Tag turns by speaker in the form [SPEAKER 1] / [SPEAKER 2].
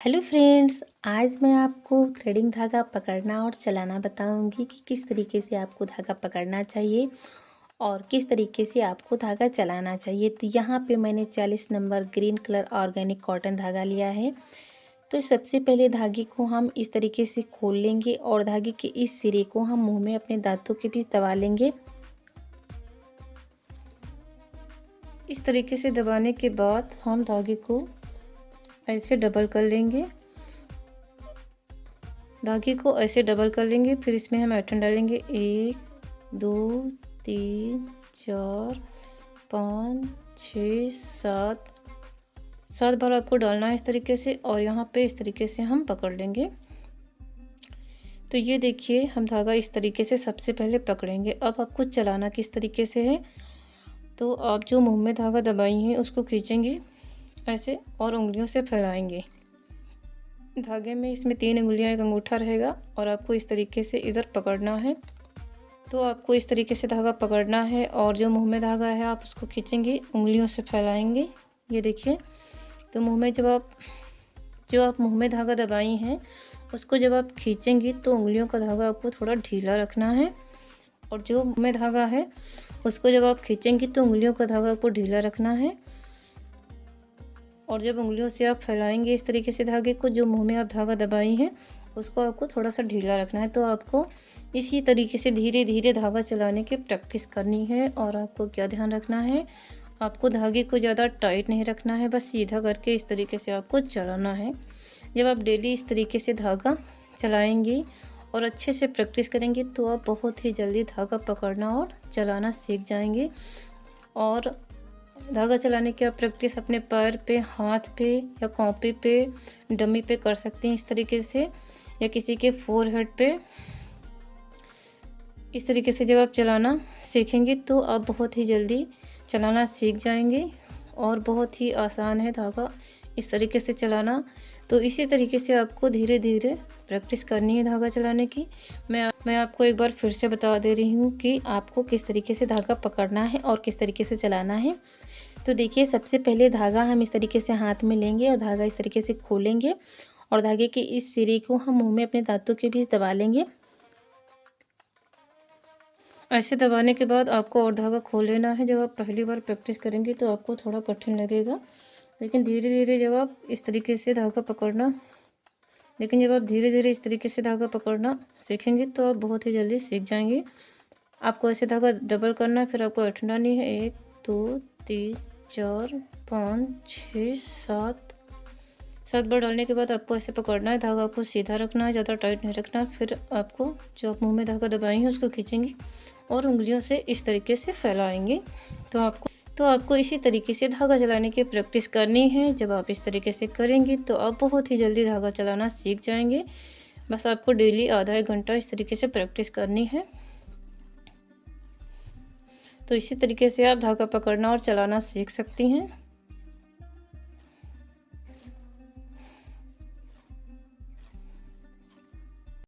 [SPEAKER 1] Hello friends, आज मैं आपको थ्रेडिंग धागा पकड़ना और चलाना बताऊंगी कि किस तरीके से आपको धागा पकड़ना चाहिए और किस तरीके से आपको धागा चलाना चाहिए। तो यहाँ पे मैंने 40 number green colour organic cotton धागा लिया है। तो सबसे पहले धागे को हम इस तरीके से खोल लेंगे और धागे के इस सिरे को हम मुँह में अपने दांतों के बीच दबा लेंगे। इस तरीके से दबाने के बाद हम धागे को ऐसे डबल कर लेंगे। धागे को ऐसे डबल कर लेंगे। फिर इसमें हम पैटर्न डालेंगे 1 2 3 4 5 6 7 बार आपको डालना है इस तरीके से, और यहाँ पे इस तरीके से हम पकड़ लेंगे। तो ये देखिए, हम धागा इस तरीके से सबसे पहले पकड़ेंगे। अब आपको चलाना किस तरीके से है, तो आप जो मुंह में धागा दबाई हैं उसको खींचेंगे ऐसे और उंगलियों से फैलाएंगे। धागे में इसमें 3 उंगलियां, एक अंगूठा रहेगा और आपको इस तरीके से इधर पकड़ना है। तो आपको इस तरीके से धागा पकड़ना है और जो मुंह में धागा है आप उसको खींचेंगे, उंगलियों से फैलाएंगे। ये देखिए, तो मुंह में जो आप मुंह में धागा दबाई हैं उसको जब आप खींचेंगी तो उंगलियों का धागा आपको थोड़ा ढीला रखना है, और जो मुंह में धागा है उसको जब आप खींचेंगी तो उंगलियों का धागा आपको ढीला रखना है। और जब उंगलियों से आप फैलाएंगे इस तरीके से धागे को, जो मुंह में आप धागा दबाई हैं उसको आपको थोड़ा सा ढीला रखना है। तो आपको इसी तरीके से धीरे धीरे धागा चलाने की प्रैक्टिस करनी है। और आपको क्या ध्यान रखना है, आपको धागे को ज़्यादा टाइट नहीं रखना है, बस सीधा करके इस तरीके से आपको चलाना है। जब आप डेली इस तरीके से धागा चलाएंगे और अच्छे से प्रैक्टिस करेंगे तो आप बहुत ही जल्दी धागा पकड़ना और चलाना सीख जाएंगे। और धागा चलाने की आप प्रैक्टिस अपने पैर पे, हाथ पे या कॉपी पे, डमी पे कर सकते हैं इस तरीके से, या किसी के फोरहेड पे। इस तरीके से जब आप चलाना सीखेंगे तो आप बहुत ही जल्दी चलाना सीख जाएंगे और बहुत ही आसान है धागा इस तरीके से चलाना। तो इसी तरीके से आपको धीरे धीरे प्रैक्टिस करनी है धागा चलाने की। मैं आपको एक बार फिर से बता दे रही हूँ कि आपको किस तरीके से धागा पकड़ना है और किस तरीके से चलाना है। तो देखिए, सबसे पहले धागा हम इस तरीके से हाथ में लेंगे और धागा इस तरीके से खोलेंगे और धागे के इस सिरे को हम मुंह में अपने दांतों के बीच दबा लेंगे। ऐसे दबाने के बाद आपको और धागा खोल लेना है। जब आप पहली बार प्रैक्टिस करेंगे तो आपको थोड़ा कठिन लगेगा, लेकिन धीरे धीरे जब आप इस तरीके से धागा पकड़ना सीखेंगे तो आप बहुत ही जल्दी सीख जाएंगे। आपको ऐसे धागा डबल करना है, फिर आपको अठनानी है 1 2 3 4 5 6 7 बार डालने के बाद आपको ऐसे पकड़ना है। धागा आपको सीधा रखना है, ज़्यादा टाइट नहीं रखना है। फिर आपको जो आप मुंह में धागा दबाई हैं उसको खींचेंगे और उंगलियों से इस तरीके से फैलाएंगे। तो आपको इसी तरीके से धागा चलाने की प्रैक्टिस करनी है। जब आप इस तरीके से करेंगे तो आप बहुत ही जल्दी धागा चलाना सीख जाएंगे। बस आपको डेली आधा 1 घंटा इस तरीके से प्रैक्टिस करनी है। तो इसी तरीके से आप धागा पकड़ना और चलाना सीख सकती हैं।